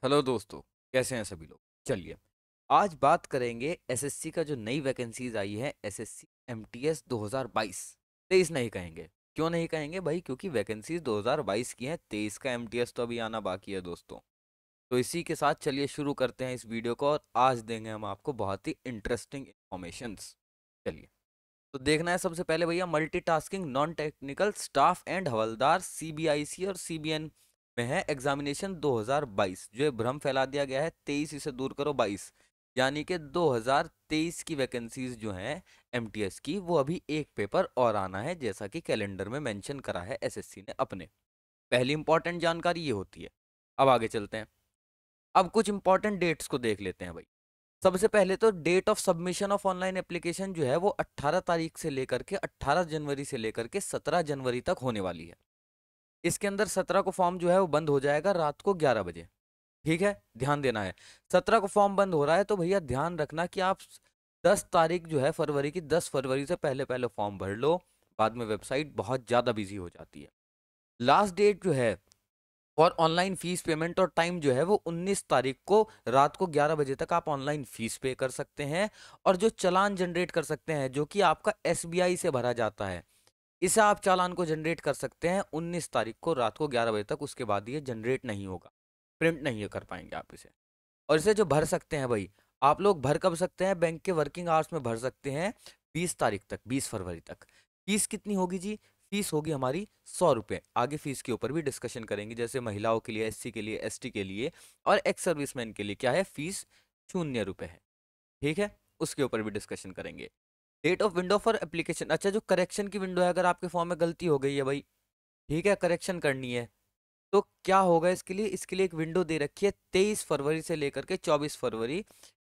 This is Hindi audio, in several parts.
हेलो दोस्तों। कैसे हैं सभी लोग। चलिए, आज बात करेंगे एसएससी का जो नई वैकेंसीज आई है, एसएससी एमटीएस 2022। 23 नहीं कहेंगे। क्यों नहीं कहेंगे भाई? क्योंकि वैकेंसीज 2022 की हैं, 23 का एमटीएस तो अभी आना बाकी है दोस्तों। तो इसी के साथ चलिए शुरू करते हैं इस वीडियो को, और आज देंगे हम आपको बहुत ही इंटरेस्टिंग इन्फॉर्मेशंस। चलिए, तो देखना है सबसे पहले भैया, multitasking non technical staff and havildar CBIC और सीबीएन में है एग्जामिनेशन 2022। जो ये भ्रम फैला दिया गया है 23 इसे दूर करो 22, यानी कि 2023 की वैकेंसीज जो हैं एमटीएस की, वो अभी एक पेपर और आना है, जैसा कि कैलेंडर में मेंशन करा है एसएससी ने अपने। पहली इंपॉर्टेंट जानकारी ये होती है। अब आगे चलते हैं। अब कुछ इंपॉर्टेंट डेट्स को देख लेते हैं भाई। सबसे पहले तो date of submission of online application जो है वो 18 तारीख से लेकर के 18 जनवरी से लेकर के 17 जनवरी तक होने वाली है। इसके अंदर 17 को फॉर्म जो है वो बंद हो जाएगा रात को 11 बजे। ठीक है, ध्यान देना है। 17 को फॉर्म बंद हो रहा है तो भैया ध्यान रखना कि आप 10 तारीख जो है फरवरी की, 10 फरवरी से पहले पहले फॉर्म भर लो। बाद में वेबसाइट बहुत ज़्यादा बिजी हो जाती है। लास्ट डेट जो है और ऑनलाइन फीस पेमेंट और टाइम जो है वो 19 तारीख को रात को 11 बजे तक आप ऑनलाइन फीस पे कर सकते हैं। और जो चालान जनरेट कर सकते हैं, जो कि आपका एसबीआई से भरा जाता है, इसे आप चालान को जनरेट कर सकते हैं 19 तारीख को रात को 11 बजे तक। उसके बाद ये जनरेट नहीं होगा, प्रिंट नहीं कर पाएंगे आप इसे। और इसे जो भर सकते हैं भाई, आप लोग भर कब सकते हैं? बैंक के वर्किंग आवर्स में भर सकते हैं 20 तारीख तक, 20 फरवरी तक। फीस कितनी होगी जी? फीस होगी हमारी 100 रुपये। आगे फीस के ऊपर भी डिस्कशन करेंगे, जैसे महिलाओं के लिए, एससी के लिए, एसटी के लिए और एक्स सर्विसमैन के लिए क्या है, फीस 0 रुपये है। ठीक है, उसके ऊपर भी डिस्कशन करेंगे। Date of window for application, अच्छा जो करेक्शन की विंडो है, अगर आपके फॉर्म में गलती हो गई है भाई, ठीक है, करेक्शन करनी है, तो क्या होगा इसके लिए? इसके लिए एक विंडो दे रखी है 23 फरवरी से लेकर के 24 फरवरी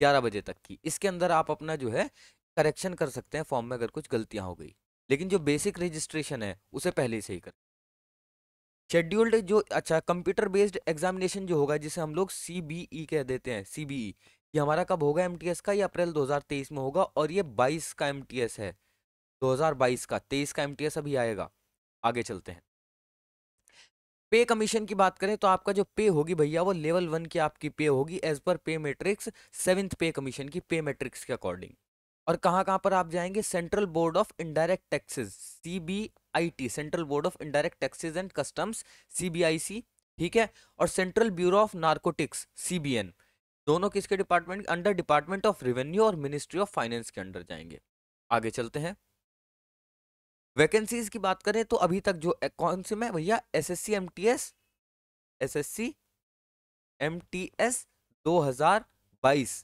11 बजे तक की। इसके अंदर आप अपना जो है करेक्शन कर सकते हैं फॉर्म में अगर कुछ गलतियां हो गई। लेकिन जो बेसिक रजिस्ट्रेशन है उसे पहले से ही कर। शेड्यूल्ड जो, अच्छा, कंप्यूटर बेस्ड एग्जामिनेशन जो होगा, जिसे हम लोग सीबीई कह देते हैं, सीबीई, ये हमारा कब होगा एमटीएस का? ये अप्रैल 2023 में होगा, और ये 22 का एमटीएस है। 2022 का, 23 का एमटीएस अभी आएगा। आगे चलते हैं। पे कमीशन की बात करें तो आपका जो पे होगी भैया, वो लेवल 1 की आपकी पे होगी एज पर पे मैट्रिक्स, 7th पे कमीशन की पे मैट्रिक्स के अकॉर्डिंग। और कहाँ कहाँ पर आप जाएंगे? Central board of indirect taxes, CBIT, central board of indirect taxes and customs, CBIC. ठीक है, और central bureau of narcotics, CBN. दोनों किसके department under? Department of revenue और मिनिस्ट्री ऑफ फाइनेंस के अंडर जाएंगे। आगे चलते हैं। वैकेंसीज की बात करें तो अभी तक जो कौन से में भैया, एसएससी एमटीएस, एसएससी एमटीएस 2022,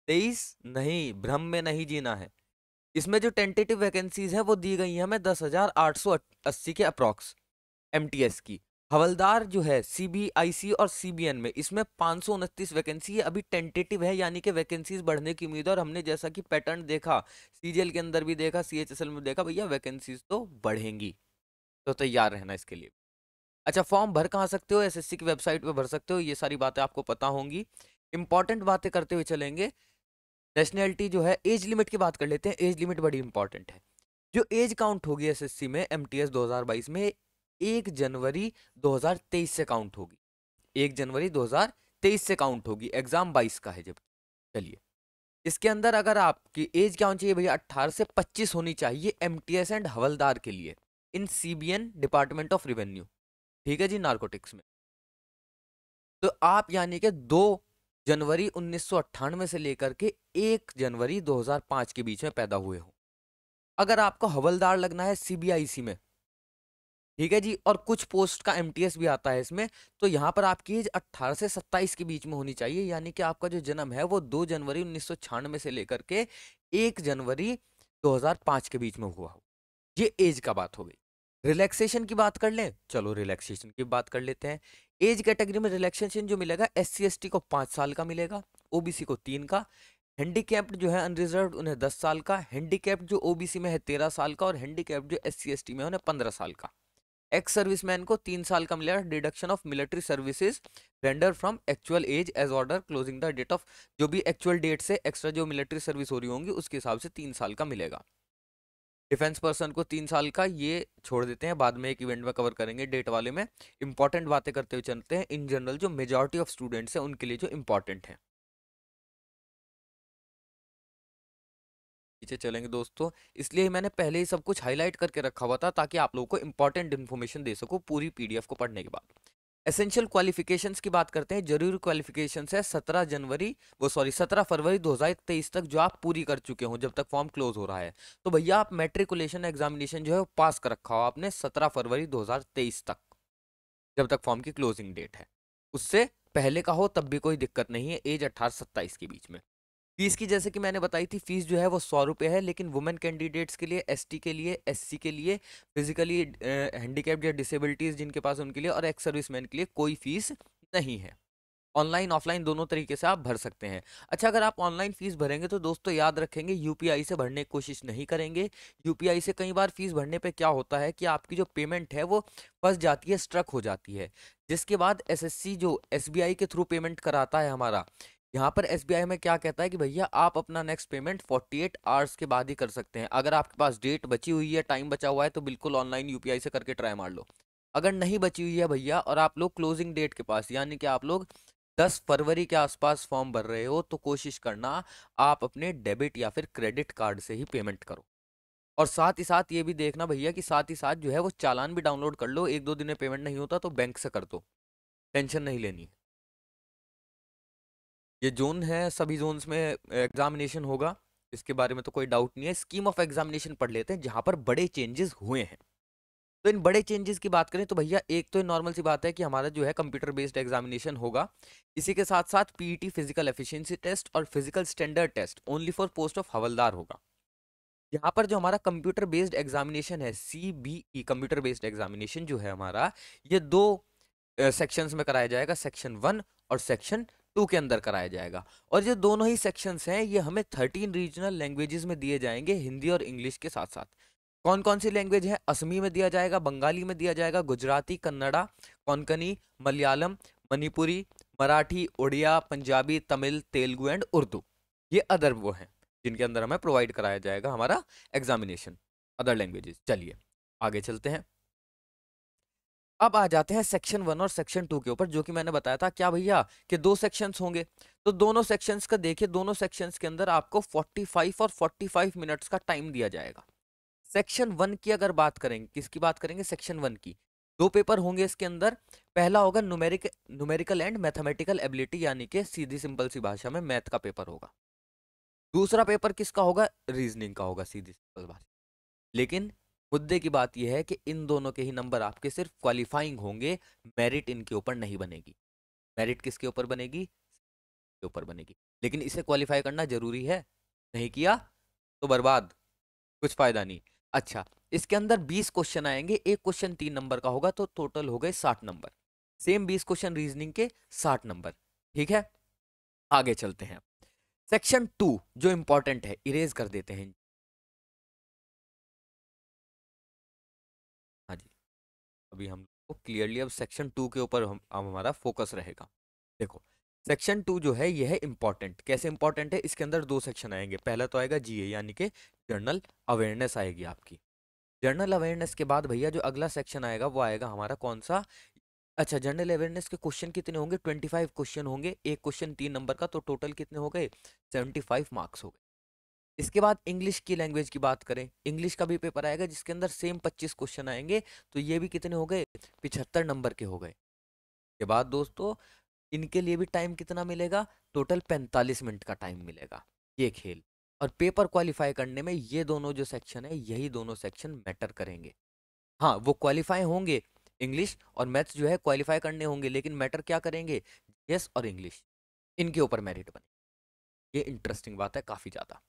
23 नहीं, भ्रम में नहीं जीना है। इसमें जो टेंटेटिव वैकेंसीज हैं वो दी गई हैं हमें 10,880 के अप्रॉक्स एमटीएस की। हवलदार जो है सीबीआईसी और सीबीएन में, इसमें 529 वैकेंसी है, अभी टेंटेटिव है, यानी कि वैकेंसीज बढ़ने की उम्मीद है। और हमने जैसा कि पैटर्न देखा, सीजीएल के अंदर भी देखा, सीएचएसएल में देखा, भैया वैकेंसीज तो बढ़ेंगी, तो तैयार रहना इसके लिए। अच्छा, फॉर्म भर कहाँ सकते हो? एसएससी की वेबसाइट पे भर सकते हो, ये सारी बातें आपको पता होंगी। इंपॉर्टेंट बातें करते हुए चलेंगे। नेशनैलिटी जो है, एज लिमिट की बात कर लेते हैं। एज लिमिट बड़ी इंपॉर्टेंट है। जो एज काउंट होगी एसएससी में एमटीएस 2022 में, 1 जनवरी 2023 से काउंट होगी। 1 जनवरी 2023 से काउंट होगी। एग्जाम 22 का है जब। चलिए, इसके अंदर अगर आपकी एज क्या होनी चाहिए भैया? 18 से 25 होनी चाहिए एमटीएस एंड हवलदार के लिए, इन सीबीएन डिपार्टमेंट ऑफ रिवेन्यू। ठीक है जी, नार्कोटिक्स में। तो आप यानी कि 2 जनवरी 1998 से लेकर के 1 जनवरी 2005 के बीच में पैदा हुए हो। अगर आपको हवलदार लगना है सीबीआईसी में, ठीक है जी, और कुछ पोस्ट का एमटीएस भी आता है इसमें, तो यहाँ पर आपकी एज 18 से 27 के बीच में होनी चाहिए, यानी कि आपका जो जन्म है वो 2 जनवरी 1996 से लेकर के 1 जनवरी 2005 के बीच में हुआ हो। ये एज का बात हो गई। रिलैक्सेशन की बात कर लें, चलो रिलैक्सेशन की बात कर लेते हैं। एज कैटेगरी में रिलैक्सेशन जो मिलेगा, एससी एसटी को 5 साल का मिलेगा, ओबीसी को 3 का। हैंडीकैप्ड जो है अनरिजर्व, उन्हें 10 साल का। हैंडीकैप्ड जो ओबीसी में है 13 साल का, और हैंडीकैप्ड जो एससी एसटी में है उन्हें 15 साल का। एक्स सर्विसमैन को 3 साल का मिलेगा, deduction of military services render from actual age as order closing the date of, जो भी एक्चुअल डेट से एक्स्ट्रा जो मिलिट्री सर्विस हो रही होंगी उसके हिसाब से 3 साल का मिलेगा। डिफेंस पर्सन को 3 साल का, ये छोड़ देते हैं, बाद में एक इवेंट में कवर करेंगे डेट वाले में। इंपॉर्टेंट बातें करते हुए चलते हैं, इन जनरल जो मेजॉरिटी ऑफ स्टूडेंट्स हैं उनके लिए जो इंपॉर्टेंट है। पीछे चलेंगे दोस्तों, इसलिए मैंने पहले ही सब कुछ हाईलाइट करके रखा हुआ था ताकि आप लोगों को इंपॉर्टेंट इन्फॉर्मेशन दे सकूं पूरी पीडीएफ को पढ़ने के बाद। एसेंशियल क्वालिफिकेशंस की बात करते हैं। जरूरी क्वालिफिकेशंस है 17 फरवरी 2023 तक जो आप पूरी कर चुके हो जब तक फॉर्म क्लोज हो रहा है। तो भैया आप मैट्रिकुलेशन एग्जामिनेशन जो है वो पास कर रखा हो आपने 17 फरवरी 2023 तक, जब तक फॉर्म की क्लोजिंग डेट है। उससे पहले का हो तब भी कोई दिक्कत नहीं है, एज 18 से 27 के बीच में। फीस की जैसे कि मैंने बताई थी, फीस जो है वो 100 रुपये है, लेकिन वुमेन कैंडिडेट्स के लिए, एसटी के लिए, एससी के लिए, फिजिकली हैंडीकैप्ड या डिसेबिलिटीज जिनके पास उनके लिए, और एक्स सर्विसमैन के लिए कोई फीस नहीं है। ऑनलाइन ऑफलाइन दोनों तरीके से आप भर सकते हैं। अच्छा, अगर आप ऑनलाइन फीस भरेंगे तो दोस्तों याद रखेंगे यूपीआई से भरने की कोशिश नहीं करेंगे। यूपीआई से कई बार फीस भरने पे क्या होता है कि आपकी जो पेमेंट है वो फंस जाती है, स्ट्रक हो जाती है, जिसके बाद एसएससी जो एसबीआई के थ्रू पेमेंट कराता है हमारा, यहाँ पर एसबीआई में क्या कहता है कि भैया आप अपना नेक्स्ट पेमेंट 48 आवर्स के बाद ही कर सकते हैं। अगर आपके पास डेट बची हुई है, टाइम बचा हुआ है, तो बिल्कुल ऑनलाइन यूपीआई से करके ट्राई मार लो। अगर नहीं बची हुई है भैया और आप लोग क्लोजिंग डेट के पास, यानी कि आप लोग 10 फरवरी के आसपास फॉर्म भर रहे हो, तो कोशिश करना आप अपने डेबिट या फिर क्रेडिट कार्ड से ही पेमेंट करो। और साथ ही साथ ये भी देखना भैया कि साथ ही साथ जो है वो चालान भी डाउनलोड कर लो, 1-2 दिन में पेमेंट नहीं होता तो बैंक से कर दो, टेंशन नहीं लेनी। ये जोन है, सभी जोन्स में एग्जामिनेशन होगा, इसके बारे में तो कोई डाउट नहीं है। स्कीम ऑफ एग्जामिनेशन पढ़ लेते हैं जहां पर बड़े चेंजेस हुए हैं। तो इन बड़े चेंजेस की बात करें तो भैया एक तो नॉर्मल सी बात है कि हमारा जो है कंप्यूटर बेस्ड एग्जामिनेशन होगा। इसी के साथ साथ पीईटी फिजिकल एफिशिएंसी टेस्ट और physical standard test only for post of havildar होगा। यहाँ पर जो हमारा कंप्यूटर बेस्ड एग्जामिनेशन है, सीबीई कंप्यूटर बेस्ड एग्जामिनेशन जो है हमारा, ये दो सेक्शंस में कराया जाएगा, सेक्शन 1 और सेक्शन 2 के अंदर कराया जाएगा। और ये दोनों ही सेक्शंस हैं ये हमें 13 रीजनल लैंग्वेजेस में दिए जाएंगे, हिंदी और इंग्लिश के साथ साथ। कौन कौन सी लैंग्वेज है? असमी में दिया जाएगा, बंगाली में दिया जाएगा, गुजराती, कन्नड़ा, कोंकणी, मलयालम, मणिपुरी, मराठी, उड़िया, पंजाबी, तमिल, तेलुगु एंड उर्दू। ये अदर वो हैं जिनके अंदर हमें प्रोवाइड कराया जाएगा हमारा एग्जामिनेशन, अदर लैंग्वेजेस। चलिए आगे चलते हैं। अब आ जाते हैं सेक्शन 1 और सेक्शन 2 के ऊपर, जो कि मैंने बताया था क्या भैया कि दो सेक्शंस होंगे। तो दोनों सेक्शंस का देखिए, दोनों सेक्शंस के अंदर आपको 45 और 45 मिनट्स का टाइम दिया जाएगा। सेक्शन 1 की अगर बात करेंगे, किसकी बात करेंगे? सेक्शन 1 की। दो पेपर होंगे इसके अंदर। पहला होगा न्यूमेरिकल एंड मैथमेटिकल एबिलिटी, यानी कि सीधी सिंपल सी भाषा में मैथ का पेपर होगा। दूसरा पेपर किसका होगा? रीजनिंग का होगा, सीधी सिंपल भाषा। लेकिन मुद्दे की बात यह है कि इन दोनों के ही नंबर आपके सिर्फ क्वालिफाइंग होंगे, मेरिट इनके ऊपर नहीं बनेगी। मेरिट किसके ऊपर बनेगी? के ऊपर बनेगी। लेकिन इसे क्वालिफाई करना जरूरी है, नहीं किया तो बर्बाद, कुछ फायदा नहीं। अच्छा, इसके अंदर 20 क्वेश्चन आएंगे, एक क्वेश्चन 3 नंबर का होगा, तो टोटल हो गए 60 नंबर। सेम 20 क्वेश्चन रीजनिंग के, 60 नंबर। ठीक है, आगे चलते हैं। सेक्शन 2 जो इंपॉर्टेंट है, इरेज कर देते हैं। हाँ जी, अभी हम क्लियरली अब सेक्शन 2 के ऊपर हम हमारा फोकस रहेगा। देखो, सेक्शन 2 जो है यह है इंपॉर्टेंट। कैसे इंपॉर्टेंट है? इसके अंदर दो सेक्शन आएंगे। पहला तो आएगा जीए, यानी कि जनरल अवेयरनेस आएगी आपकी। जनरल अवेयरनेस के बाद भैया जो अगला सेक्शन आएगा वो आएगा हमारा कौन सा? अच्छा, जनरल अवेयरनेस के क्वेश्चन कितने होंगे? 25 क्वेश्चन होंगे, एक क्वेश्चन 3 नंबर का, तो टोटल कितने हो गए? 75 मार्क्स हो गए। इसके बाद इंग्लिश की लैंग्वेज की बात करें, इंग्लिश का भी पेपर आएगा जिसके अंदर सेम 25 क्वेश्चन आएंगे, तो ये भी कितने हो गए? 75 नंबर के हो गए। के बाद दोस्तों इनके लिए भी टाइम कितना मिलेगा? टोटल 45 मिनट का टाइम मिलेगा। ये खेल, और पेपर क्वालिफाई करने में ये दोनों जो सेक्शन है, यही दोनों सेक्शन मैटर करेंगे। हाँ, वो क्वालिफाई होंगे, इंग्लिश और मैथ्स जो है क्वालिफाई करने होंगे, लेकिन मैटर क्या करेंगे? यस और इंग्लिश, इनके ऊपर मेरिट बने। ये इंटरेस्टिंग बात है काफी ज्यादा।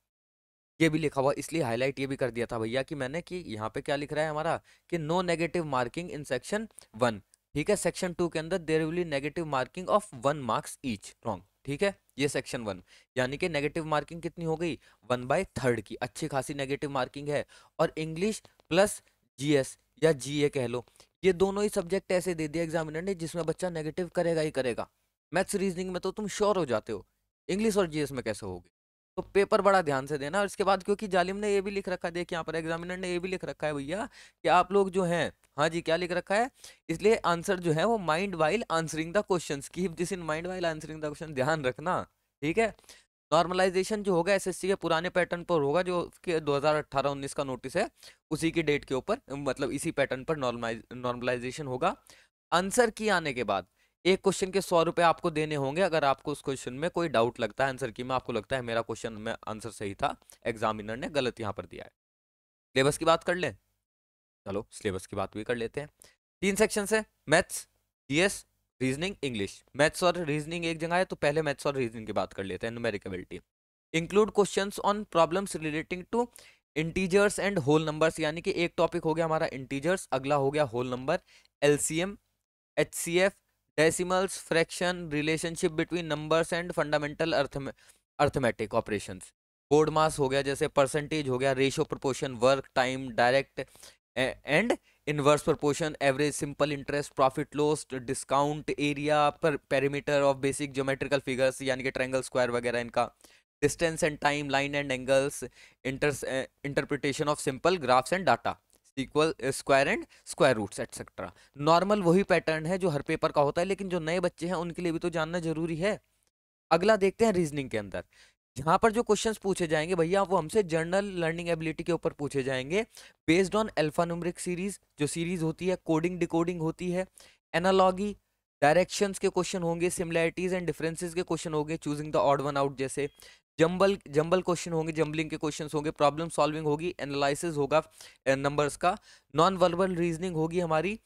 ये भी लिखा हुआ, इसलिए हाईलाइट ये भी कर दिया था भैया कि मैंने, कि यहाँ पे क्या लिख रहा है हमारा कि no negative marking in section 1। ठीक है, सेक्शन 2 के अंदर there will be negative marking of 1 marks each. Wrong. ठीक है, ये सेक्शन 1, यानी कि नेगेटिव मार्किंग कितनी हो गई? 1/3 की, अच्छी खासी नेगेटिव मार्किंग है। और इंग्लिश प्लस जीएस या जीए कह लो, ये दोनों ही सब्जेक्ट ऐसे दे दिया एग्जामिनर ने जिसमें बच्चा नेगेटिव करेगा ही करेगा। मैथ्स रीजनिंग में तो तुम श्योर हो जाते हो, इंग्लिश और जीएस में कैसे होगे? तो पेपर बड़ा ध्यान से देना। और इसके बाद क्योंकि जालिम ने ये भी लिख रखा है, देख यहाँ पर एग्जामिनर ने ये भी लिख रखा है भैया कि आप लोग जो हैं, हाँ जी क्या लिख रखा है, इसलिए आंसर जो है वो mind while answering the questions, keep this in mind while answering the question, ध्यान रखना, ठीक है। नॉर्मलाइजेशन जो होगा एसएससी के पुराने पैटर्न पर होगा, जो कि 2018-19 का नोटिस है, उसी की डेट के ऊपर, मतलब इसी पैटर्न पर नॉर्मलाइजेशन होगा। आंसर की आने के बाद एक क्वेश्चन के 100 रुपए आपको देने होंगे अगर आपको उस क्वेश्चन में कोई डाउट लगता है आंसर की में, आपको लगता है मेरा क्वेश्चन में आंसर सही था, एग्जामिनर ने गलत यहाँ पर दिया है। सिलेबस की बात कर लें, चलो सिलेबस की बात भी कर लेते हैं। 3 सेक्शन है, maths, GS, reasoning, English. Maths और रीजनिंग एक जगह है, तो पहले मैथ्स और रीजनिंग की बात कर लेते हैं। Numeric ability include questions on problems relating to integers and whole numbers, यानी कि एक टॉपिक हो गया हमारा इंटीजर्स, अगला हो गया whole number, LCM, HCF, decimals, fraction, relationship between numbers and fundamental arithmetic operations. BODMAS हो गया, जैसे परसेंटेज हो गया, ratio, proportion, work, time, direct and inverse proportion, average, simple interest, profit loss, discount, area पर perimeter of basic geometrical figures, यानी कि ट्रायंगल, स्क्वायर वगैरह इनका, distance and time, line and angles, interpretation of simple graphs and data, equal, square and square roots etcetera. Normal वही पैटर्न है जो हर पेपर का होता है, लेकिन जो नए बच्चे हैं उनके लिए भी तो जानना जरूरी है। अगला देखते हैं रीजनिंग के अंदर, यहाँ पर जो क्वेश्चंस पूछे जाएंगे भैया वो हमसे जनरल लर्निंग एबिलिटी के ऊपर पूछे जाएंगे, based on alpha numeric series, जो सीरीज होती है, कोडिंग डिकोडिंग होती है, एनालॉगी, डायरेक्शंस के क्वेश्चन होंगे, सिमिलैरिटीज एंड डिफरेंसेस के क्वेश्चन होंगे, choosing the odd one out जैसे, जंबल क्वेश्चन होंगे, जंबलिंग के क्वेश्चंस होंगे, प्रॉब्लम सॉल्विंग होगी, एनालिसिस होगा नंबर्स का, नॉन वर्बल रीजनिंग होगी हमारी,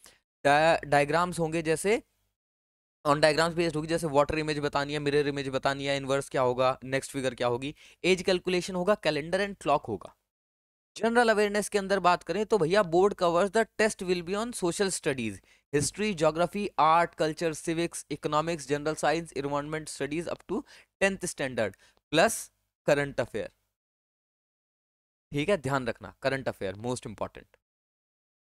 डायग्राम्स होंगे, जैसे ऑन डायग्राम्स बेस्ड होगी, जैसे वाटर इमेज बतानी है, मिरर इमेज बतानी है, इनवर्स क्या होगा, नेक्स्ट फिगर क्या होगी, एज कैलकुलेशन होगा, कैलेंडर एंड क्लॉक होगा। जनरल अवेयरनेस के अंदर बात करें तो भैया board covers the test will be on social studies, history, geography, art, culture, civics, economics, general science, environment studies up to 10th standard, plus current affair, ठीक है, ध्यान रखना current affair most important.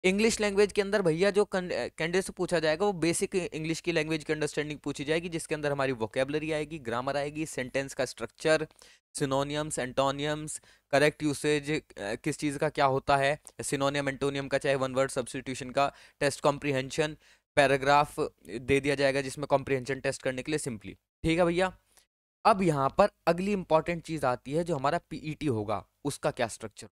English language के अंदर भैया जो कैंडिडेट से पूछा जाएगा वो बेसिक इंग्लिश की लैंग्वेज की अंडरस्टैंडिंग पूछी जाएगी, जिसके अंदर हमारी वोकेबलरी आएगी, ग्रामर आएगी, सेंटेंस का स्ट्रक्चर, सिनोनियम्स, एंटोनियम्स, करेक्ट यूसेज किस चीज़ का क्या होता है, सिनोनियम एंटोनियम का, चाहे वन वर्ड सब्स्टिट्यूशन का टेस्ट, कॉम्प्रीहेंशन, पैराग्राफ दे दिया जाएगा जिसमें कॉम्प्रीहेंशन टेस्ट करने के लिए सिंपली, ठीक है भैया। अब यहाँ पर अगली इंपॉर्टेंट चीज़ आती है, जो हमारा पीईटी होगा उसका क्या स्ट्रक्चर।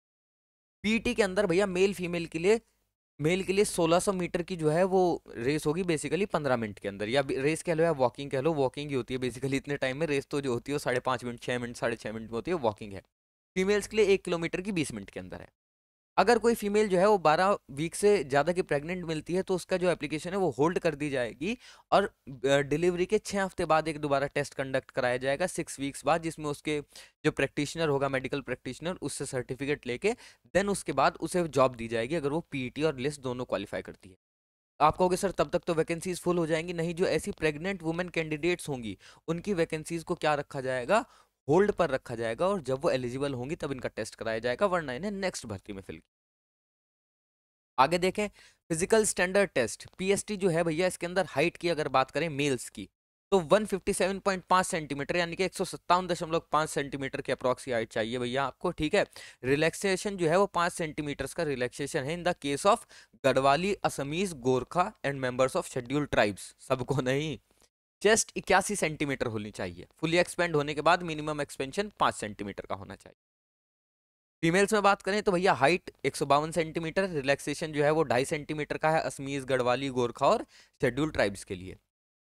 पीईटी के अंदर भैया मेल के लिए 1600 मीटर की जो है वो रेस होगी, बेसिकली 15 मिनट के अंदर, या रेस कह लो या वॉकिंग कह लो, वॉकिंग ही होती है बेसिकली इतने टाइम में, रेस तो जो होती है वो 5.5 मिनट, 6 मिनट, 6.5 मिनट में होती है, वॉकिंग है। फीमेल्स के लिए 1 किलोमीटर की 20 मिनट के अंदर है। अगर कोई फीमेल जो है वो 12 वीक से ज़्यादा की प्रेग्नेंट मिलती है तो उसका जो एप्लीकेशन है वो होल्ड कर दी जाएगी, और डिलीवरी के 6 हफ्ते बाद एक दोबारा टेस्ट कंडक्ट कराया जाएगा 6 वीक्स बाद, जिसमें उसके जो प्रैक्टिशनर होगा, मेडिकल प्रैक्टिशनर, उससे सर्टिफिकेट लेके देन उसके बाद उसे जॉब दी जाएगी, अगर वो पीईटी और लिस्ट दोनों क्वालिफाई करती है। आप कहोगे सर तब तक तो वैकेंसीज फुल हो जाएंगी, नहीं, जो ऐसी प्रेग्नेंट वुमेन कैंडिडेट्स होंगी उनकी वैकेंसीज को क्या रखा जाएगा, होल्ड पर रखा जाएगा, और जब वो एलिजिबल होंगी तब इनका टेस्ट कराया जाएगा, वरना इन्हें नेक्स्ट भर्ती में फिल। आगे देखें, फिजिकल स्टैंडर्ड टेस्ट पीएसटी जो है भैया, इसके अंदर हाइट की अगर बात करें मेल्स की तो 157.5 सेंटीमीटर, यानी कि 157.5 सेंटीमीटर के अप्रॉक्स की हाइट चाहिए भैया आपको, ठीक है। रिलैक्सेशन जो है वो 5 सेंटीमीटर का रिलैक्सेशन है in the case of Garhwali, Assamese, Gorkha and members of scheduled tribes, सबको नहीं। चेस्ट 81 सेंटीमीटर होनी चाहिए, फुली एक्सपेंड होने के बाद मिनिमम एक्सपेंशन 5 सेंटीमीटर का होना चाहिए। फीमेल्स में बात करें तो भैया हाइट 152 सेंटीमीटर, रिलैक्सेशन जो है वो 2.5 सेंटीमीटर का है, असमीज, गढ़वाली, गोरखा और शेड्यूल ट्राइब्स के लिए।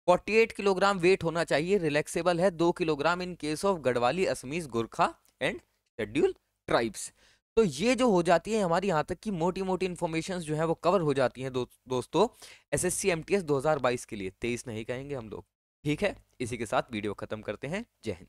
48 किलोग्राम वेट होना चाहिए, रिलैक्सेबल है 2 kilogram in case of Garhwali, Assamese, Gorkha and schedule tribes. तो ये जो हो जाती है हमारी यहाँ तक की मोटी मोटी इन्फॉर्मेशन जो है वो कवर हो जाती हैं दोस्तों एसएससी एमटीएस 2022 के लिए, 23 नहीं कहेंगे हम लोग, ठीक है। इसी के साथ वीडियो खत्म करते हैं, जय हिंद।